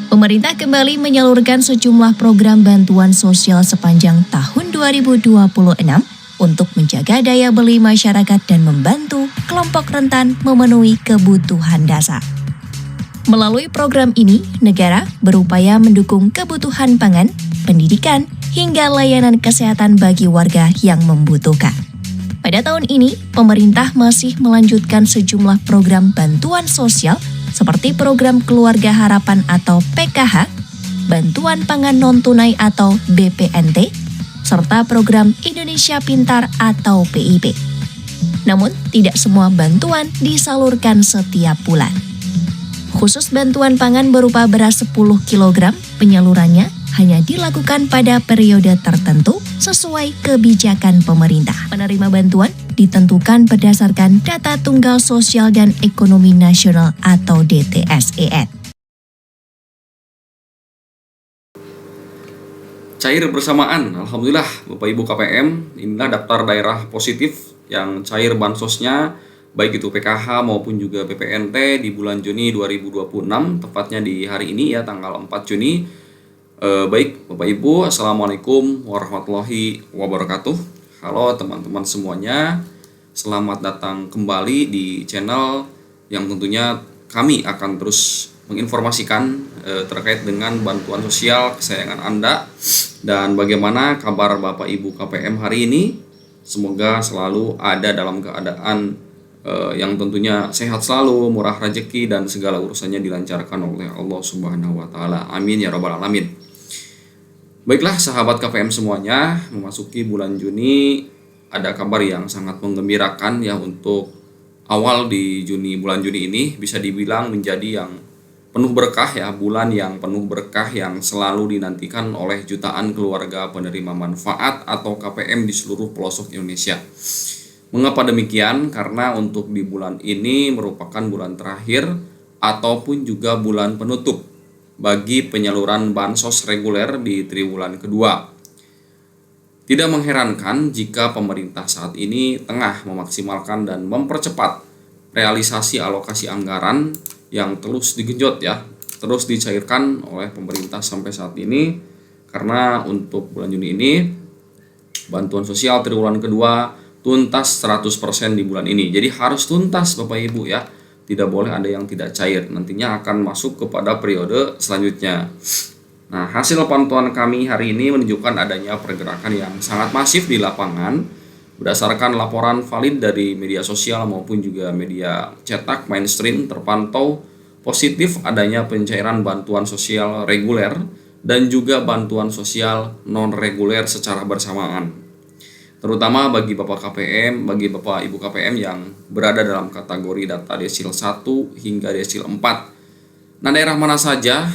Pemerintah kembali menyalurkan sejumlah program bantuan sosial sepanjang tahun 2026 untuk menjaga daya beli masyarakat dan membantu kelompok rentan memenuhi kebutuhan dasar. Melalui program ini, negara berupaya mendukung kebutuhan pangan, pendidikan, hingga layanan kesehatan bagi warga yang membutuhkan. Pada tahun ini, pemerintah masih melanjutkan sejumlah program bantuan sosial seperti program Keluarga Harapan atau PKH, Bantuan Pangan Non-Tunai atau BPNT, serta program Indonesia Pintar atau PIP. Namun, tidak semua bantuan disalurkan setiap bulan. Khusus bantuan pangan berupa beras 10 kg, penyalurannya hanya dilakukan pada periode tertentu sesuai kebijakan pemerintah. Penerima bantuan ditentukan berdasarkan Data Tunggal Sosial dan Ekonomi Nasional atau DTSEN. Cair bersamaan, Alhamdulillah Bapak Ibu KPM, inilah daftar daerah positif yang cair bansosnya, baik itu PKH maupun juga BPNT di bulan Juni 2026, tepatnya di hari ini ya, tanggal 4 Juni. Baik Bapak Ibu, Assalamualaikum warahmatullahi wabarakatuh. Halo teman-teman semuanya, selamat datang kembali di channel yang tentunya kami akan terus menginformasikan terkait dengan bantuan sosial kesayangan Anda dan bagaimana kabar Bapak Ibu KPM hari ini. Semoga selalu ada dalam keadaan yang tentunya sehat selalu, murah rezeki dan segala urusannya dilancarkan oleh Allah Subhanahu wa taala. Amin ya rabbal alamin. Baiklah sahabat KPM semuanya, memasuki bulan Juni ada kabar yang sangat menggembirakan ya untuk awal di bulan Juni ini bisa dibilang menjadi yang penuh berkah ya, bulan yang penuh berkah yang selalu dinantikan oleh jutaan keluarga penerima manfaat atau KPM di seluruh pelosok Indonesia. Mengapa demikian? Karena untuk di bulan ini merupakan bulan terakhir ataupun juga bulan penutup bagi penyaluran bansos reguler di triwulan kedua. Tidak mengherankan jika pemerintah saat ini tengah memaksimalkan dan mempercepat realisasi alokasi anggaran yang terus digenjot ya, terus dicairkan oleh pemerintah sampai saat ini, karena untuk bulan Juni ini bantuan sosial triwulan kedua tuntas 100% di bulan ini. Jadi harus tuntas Bapak Ibu ya. Tidak boleh ada yang tidak cair, nantinya akan masuk kepada periode selanjutnya. Nah, hasil pantauan kami hari ini menunjukkan adanya pergerakan yang sangat masif di lapangan. Berdasarkan laporan valid dari media sosial maupun juga media cetak mainstream, terpantau positif adanya pencairan bantuan sosial reguler dan juga bantuan sosial non-reguler secara bersamaan. Terutama bagi Bapak KPM, bagi Bapak Ibu KPM yang berada dalam kategori data desil 1 hingga desil 4. Nah, daerah mana saja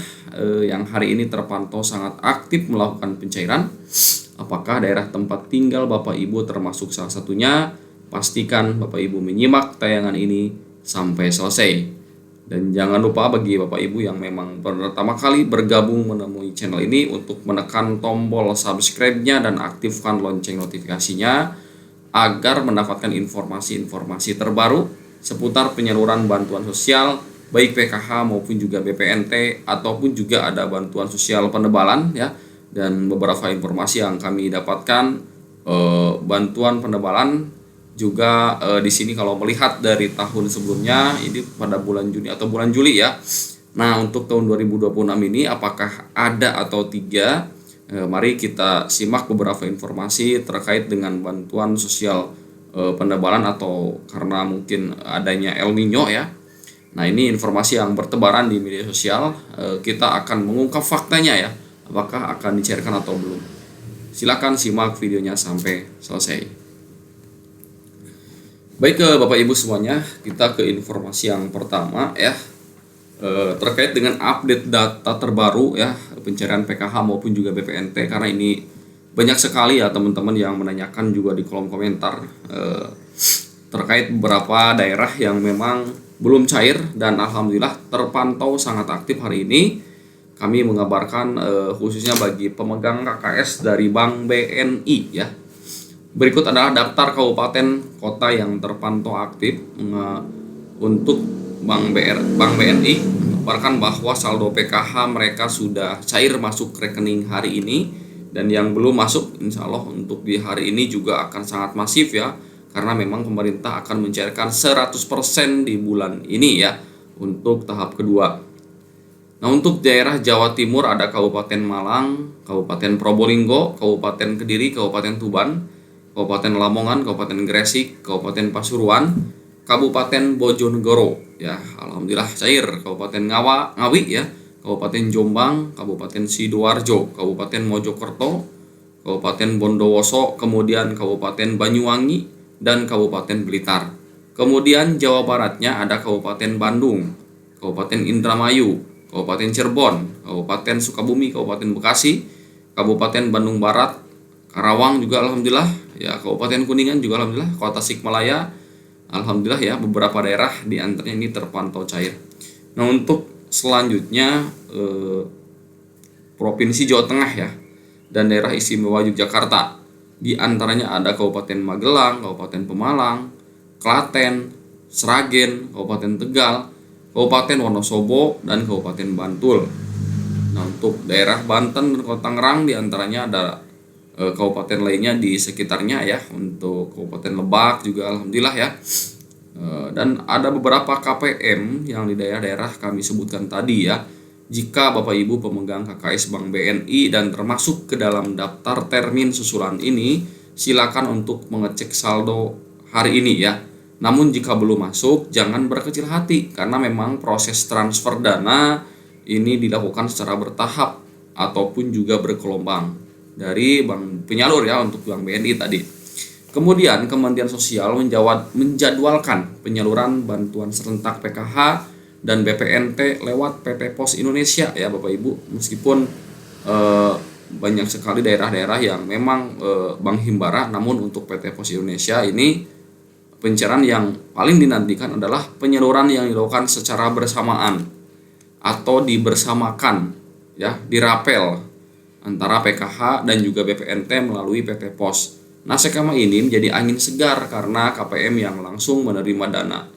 yang hari ini terpantau sangat aktif melakukan pencairan? Apakah daerah tempat tinggal Bapak Ibu termasuk salah satunya? Pastikan Bapak Ibu menyimak tayangan ini sampai selesai. Dan jangan lupa bagi Bapak Ibu yang memang pertama kali bergabung menemui channel ini untuk menekan tombol subscribe-nya dan aktifkan lonceng notifikasinya agar mendapatkan informasi-informasi terbaru seputar penyaluran bantuan sosial baik PKH maupun juga BPNT ataupun juga ada bantuan sosial penebalan ya, dan beberapa informasi yang kami dapatkan bantuan penebalan juga di sini kalau melihat dari tahun sebelumnya ini pada bulan Juni atau bulan Juli ya. Nah, untuk tahun 2026 ini apakah ada atau tidak? Mari kita simak beberapa informasi terkait dengan bantuan sosial penebalan atau karena mungkin adanya El Nino ya. Nah, ini informasi yang bertebaran di media sosial. Kita akan mengungkap faktanya ya, apakah akan dicairkan atau belum. Silakan simak videonya sampai selesai. Baik Bapak Ibu semuanya, kita ke informasi yang pertama ya, terkait dengan update data terbaru ya pencarian PKH maupun juga BPNT, karena ini banyak sekali ya teman-teman yang menanyakan juga di kolom komentar terkait beberapa daerah yang memang belum cair dan alhamdulillah terpantau sangat aktif hari ini. Kami mengabarkan khususnya bagi pemegang KKS dari Bank BNI ya. Berikut adalah daftar kabupaten kota yang terpantau aktif untuk Bank BNI mengabarkan bahwa saldo PKH mereka sudah cair masuk rekening hari ini, dan yang belum masuk insya Allah untuk di hari ini juga akan sangat masif ya, karena memang pemerintah akan mencairkan 100% di bulan ini ya untuk tahap kedua. Nah, untuk daerah Jawa Timur ada Kabupaten Malang, Kabupaten Probolinggo, Kabupaten Kediri, Kabupaten Tuban, Kabupaten Lamongan, Kabupaten Gresik, Kabupaten Pasuruan, Kabupaten Bojonegoro ya, alhamdulillah cair. Kabupaten Ngawi ya, Kabupaten Jombang, Kabupaten Sidoarjo, Kabupaten Mojokerto, Kabupaten Bondowoso, kemudian Kabupaten Banyuwangi dan Kabupaten Blitar. Kemudian Jawa Baratnya ada Kabupaten Bandung, Kabupaten Indramayu, Kabupaten Cirebon, Kabupaten Sukabumi, Kabupaten Bekasi, Kabupaten Bandung Barat, Karawang juga alhamdulillah ya, Kabupaten Kuningan juga alhamdulillah, Kota Tasikmalaya alhamdulillah ya, beberapa daerah di antaranya ini terpantau cair. Nah, untuk selanjutnya Provinsi Jawa Tengah ya dan daerah istimewa Yogyakarta. Di antaranya ada Kabupaten Magelang, Kabupaten Pemalang, Klaten, Sragen, Kabupaten Tegal, Kabupaten Wonosobo, dan Kabupaten Bantul. Nah, untuk daerah Banten dan Kota Tangerang di antaranya ada kabupaten lainnya di sekitarnya ya. Untuk Kabupaten Lebak juga alhamdulillah ya. Dan ada beberapa KPM yang di daerah-daerah kami sebutkan tadi ya. Jika Bapak Ibu pemegang KKS Bank BNI dan termasuk ke dalam daftar termin susulan ini, silakan untuk mengecek saldo hari ini ya. Namun jika belum masuk, jangan berkecil hati karena memang proses transfer dana ini dilakukan secara bertahap ataupun juga bergelombang dari bank penyalur ya, untuk Bank BNI tadi. Kemudian Kementerian Sosial menjadwalkan penyaluran bantuan serentak PKH dan BPNT lewat PT Pos Indonesia ya Bapak Ibu. Meskipun banyak sekali daerah-daerah yang memang bank himbara, namun untuk PT Pos Indonesia ini pencairan yang paling dinantikan adalah penyaluran yang dilakukan secara bersamaan atau dibersamakan ya, dirapel antara PKH dan juga BPNT melalui PT Pos. Nah, skema ini menjadi angin segar karena KPM yang langsung menerima dana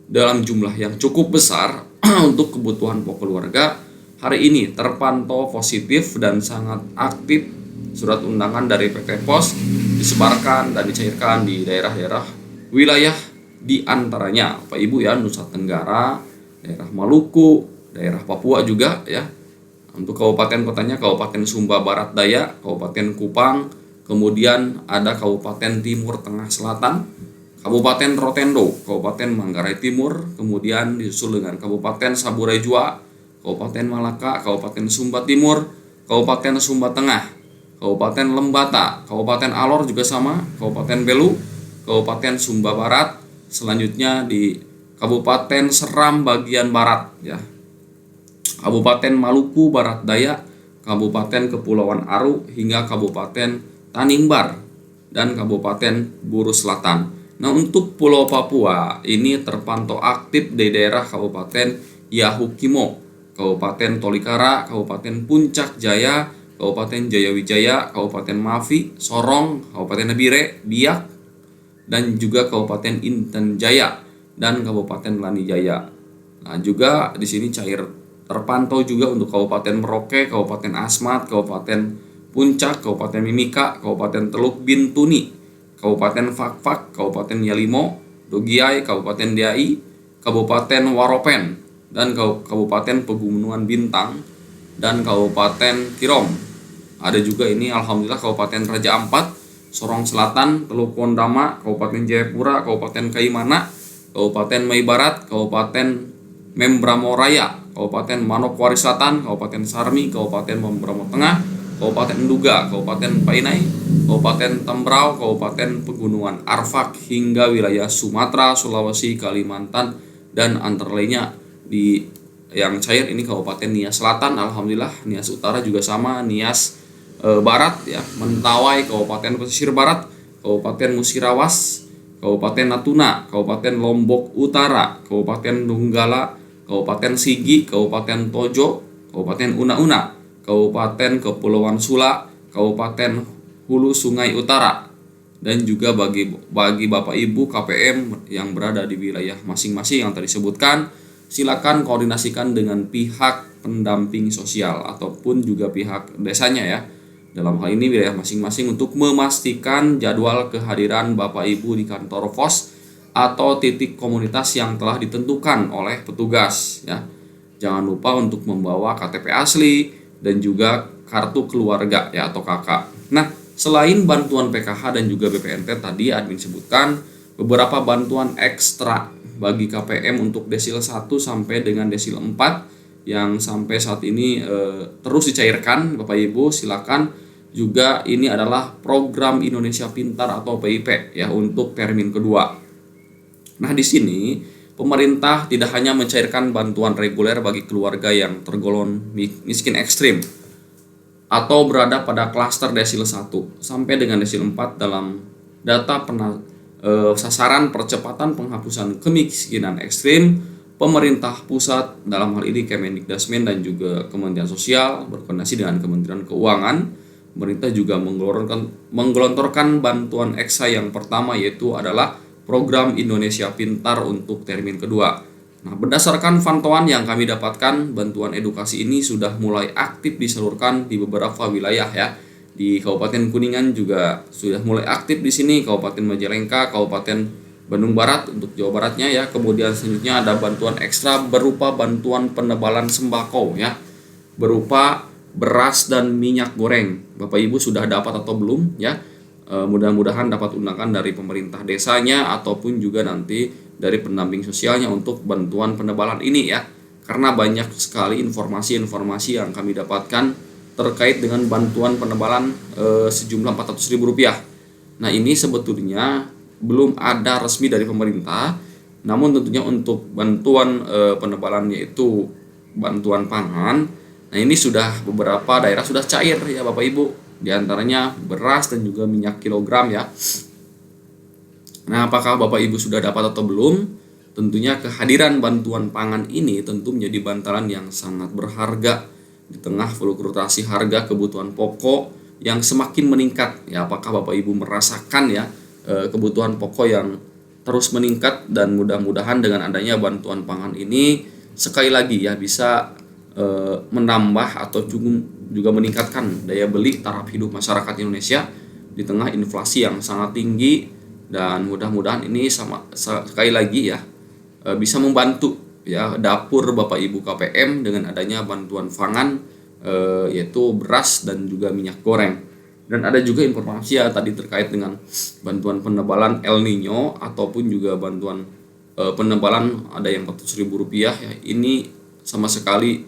dalam jumlah yang cukup besar untuk kebutuhan pokok keluarga hari ini terpantau positif dan sangat aktif. Surat undangan dari PT Pos disebarkan dan dicairkan di daerah-daerah wilayah di antaranya Pak Ibu ya, Nusa Tenggara, daerah Maluku, daerah Papua juga ya. Untuk kabupaten kotanya Kabupaten Sumba Barat Daya, Kabupaten Kupang, kemudian ada Kabupaten Timur Tengah Selatan, Kabupaten Rotendo, Kabupaten Manggarai Timur, kemudian disusul dengan Kabupaten Saburai Jua, Kabupaten Malaka, Kabupaten Sumba Timur, Kabupaten Sumba Tengah, Kabupaten Lembata, Kabupaten Alor juga sama, Kabupaten Belu, Kabupaten Sumba Barat, selanjutnya di Kabupaten Seram bagian barat ya, Kabupaten Maluku Barat Daya, Kabupaten Kepulauan Aru, hingga Kabupaten Tanimbar dan Kabupaten Buru Selatan. Nah, untuk Pulau Papua ini terpantau aktif di daerah Kabupaten Yahukimo, Kabupaten Tolikara, Kabupaten Puncak Jaya, Kabupaten Jayawijaya, Kabupaten Mafi, Sorong, Kabupaten Nabire, Biak, dan juga Kabupaten Inten Jaya dan Kabupaten Lani Jaya. Nah, juga di sini cair terpantau juga untuk Kabupaten Merauke, Kabupaten Asmat, Kabupaten Puncak, Kabupaten Mimika, Kabupaten Teluk Bintuni, Kabupaten Fakfak, Kabupaten Yalimo, Dogiai, Kabupaten Diai, Kabupaten Waropen, dan Kabupaten Pegunungan Bintang, dan Kabupaten Kirom. Ada juga ini alhamdulillah Kabupaten Raja Ampat, Sorong Selatan, Teluk Kondama, Kabupaten Jayapura, Kabupaten Kaimana, Kabupaten Mei Barat, Kabupaten Membramo Raya, Kabupaten Manokwari Selatan, Kabupaten Sarmi, Kabupaten Membramo Tengah, Kabupaten Nduga, Kabupaten Painai, Kabupaten Tambrau, Kabupaten Pegunungan Arfak, hingga wilayah Sumatera, Sulawesi, Kalimantan, dan antara lainnya. Di yang cair ini Kabupaten Nias Selatan, alhamdulillah. Nias Utara juga sama, Nias Barat ya, Mentawai, Kabupaten Pesisir Barat, Kabupaten Musirawas, Kabupaten Natuna, Kabupaten Lombok Utara, Kabupaten Donggala, Kabupaten Sigi, Kabupaten Tojo, Kabupaten Una-Una, Kabupaten Kepulauan Sula, Kabupaten Hulu Sungai Utara, dan juga bagi Bapak Ibu KPM yang berada di wilayah masing-masing yang tadi disebutkan, silakan koordinasikan dengan pihak pendamping sosial ataupun juga pihak desanya ya. Dalam hal ini wilayah masing-masing untuk memastikan jadwal kehadiran Bapak Ibu di kantor pos atau titik komunitas yang telah ditentukan oleh petugas ya. Jangan lupa untuk membawa KTP asli dan juga kartu keluarga ya atau KK. Nah, selain bantuan PKH dan juga BPNT tadi admin sebutkan beberapa bantuan ekstra bagi KPM untuk desil 1 sampai dengan desil 4 yang sampai saat ini terus dicairkan Bapak Ibu. Silakan juga ini adalah program Indonesia Pintar atau PIP ya untuk termin kedua. Nah, di sini pemerintah tidak hanya mencairkan bantuan reguler bagi keluarga yang tergolong miskin ekstrim atau berada pada klaster desil 1 sampai dengan desil 4 dalam data sasaran percepatan penghapusan kemiskinan ekstrim. Pemerintah pusat dalam hal ini Kemendikdasmen dan juga Kementerian Sosial berkoordinasi dengan Kementerian Keuangan, pemerintah juga menggelontorkan bantuan EXA yang pertama, yaitu adalah program Indonesia Pintar untuk termin kedua. Nah, berdasarkan pantauan yang kami dapatkan, bantuan edukasi ini sudah mulai aktif disalurkan di beberapa wilayah ya. Di Kabupaten Kuningan juga sudah mulai aktif di sini, Kabupaten Majalengka, Kabupaten Bandung Barat untuk Jawa Baratnya ya. Kemudian selanjutnya ada bantuan ekstra berupa bantuan penebalan sembako ya, berupa beras dan minyak goreng. Bapak Ibu sudah dapat atau belum ya? Mudah-mudahan dapat undangan dari pemerintah desanya ataupun juga nanti dari pendamping sosialnya untuk bantuan penebalan ini ya. Karena banyak sekali informasi-informasi yang kami dapatkan terkait dengan bantuan penebalan sejumlah Rp400.000. Nah, ini sebetulnya belum ada resmi dari pemerintah, namun tentunya untuk bantuan penebalan yaitu bantuan pangan. Nah, ini sudah beberapa daerah sudah cair ya Bapak Ibu, di antaranya beras dan juga minyak kilogram ya. Nah, apakah Bapak Ibu sudah dapat atau belum? Tentunya kehadiran bantuan pangan ini tentu menjadi bantalan yang sangat berharga di tengah fluktuasi harga kebutuhan pokok yang semakin meningkat ya. Apakah Bapak Ibu merasakan ya kebutuhan pokok yang terus meningkat, dan mudah-mudahan dengan adanya bantuan pangan ini sekali lagi ya bisa menambah atau juga meningkatkan daya beli taraf hidup masyarakat Indonesia di tengah inflasi yang sangat tinggi. Dan mudah-mudahan ini sekali lagi ya bisa membantu ya dapur Bapak Ibu KPM dengan adanya bantuan pangan yaitu beras dan juga minyak goreng. Dan ada juga informasi ya tadi terkait dengan bantuan penebalan El Nino ataupun juga bantuan penebalan ada yang Rp400.000 ya. Ini sama sekali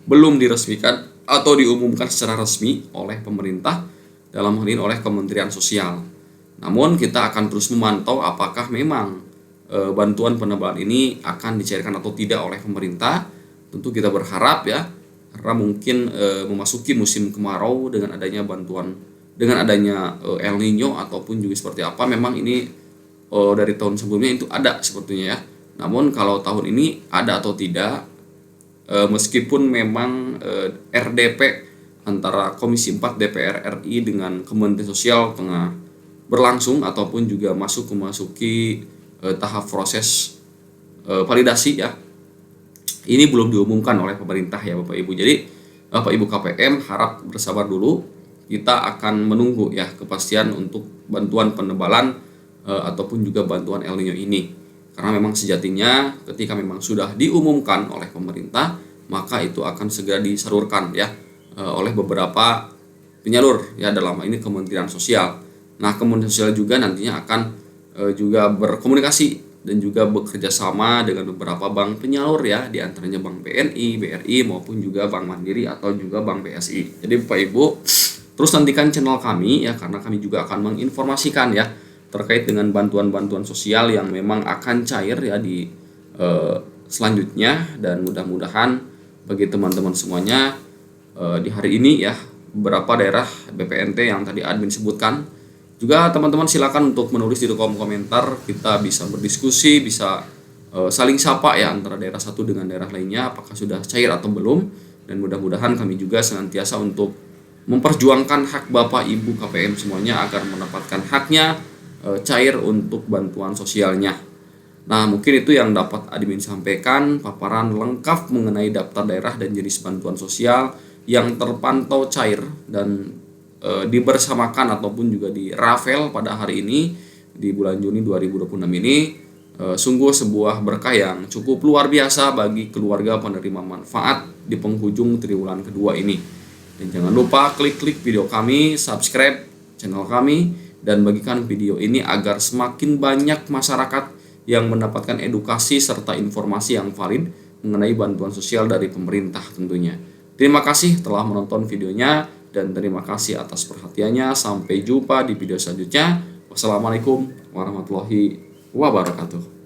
belum diresmikan atau diumumkan secara resmi oleh pemerintah, dalam hal ini oleh Kementerian Sosial. Namun kita akan terus memantau apakah memang bantuan penebalan ini akan dicairkan atau tidak oleh pemerintah. Tentu kita berharap ya, karena mungkin memasuki musim kemarau dengan adanya bantuan, dengan adanya El Nino ataupun juga seperti apa, memang ini dari tahun sebelumnya itu ada sepertinya ya. Namun kalau tahun ini ada atau tidak, meskipun memang RDP antara Komisi 4 DPR RI dengan Kementerian Sosial tengah berlangsung ataupun juga memasuki tahap proses validasi ya, ini belum diumumkan oleh pemerintah ya Bapak Ibu. Jadi Bapak Ibu KPM harap bersabar dulu, kita akan menunggu ya kepastian untuk bantuan penebalan ataupun juga bantuan El Nino ini. Karena memang sejatinya ketika memang sudah diumumkan oleh pemerintah, maka itu akan segera disalurkan ya oleh beberapa penyalur ya, dalam hal ini Kementerian Sosial. Nah, Kementerian Sosial juga nantinya akan juga berkomunikasi dan juga bekerja sama dengan beberapa bank penyalur ya, di antaranya Bank BNI, BRI maupun juga Bank Mandiri atau juga Bank BSI. Jadi Bapak Ibu terus nantikan channel kami ya, karena kami juga akan menginformasikan ya terkait dengan bantuan-bantuan sosial yang memang akan cair ya di selanjutnya. Dan mudah-mudahan bagi teman-teman semuanya di hari ini ya, beberapa daerah BPNT yang tadi admin sebutkan juga, teman-teman silakan untuk menulis di kolom komentar, kita bisa berdiskusi, bisa saling sapa ya antara daerah satu dengan daerah lainnya, apakah sudah cair atau belum. Dan mudah-mudahan kami juga senantiasa untuk memperjuangkan hak Bapak Ibu KPM semuanya agar mendapatkan haknya cair untuk bantuan sosialnya. Nah, mungkin itu yang dapat admin sampaikan, paparan lengkap mengenai daftar daerah dan jenis bantuan sosial yang terpantau cair dan dibersamakan ataupun juga dirafel pada hari ini di bulan Juni 2026 ini. Sungguh sebuah berkah yang cukup luar biasa bagi keluarga penerima manfaat di penghujung triwulan kedua ini. Dan jangan lupa klik video kami, subscribe channel kami, dan bagikan video ini agar semakin banyak masyarakat yang mendapatkan edukasi serta informasi yang valid mengenai bantuan sosial dari pemerintah tentunya. Terima kasih telah menonton videonya dan terima kasih atas perhatiannya. Sampai jumpa di video selanjutnya. Wassalamualaikum warahmatullahi wabarakatuh.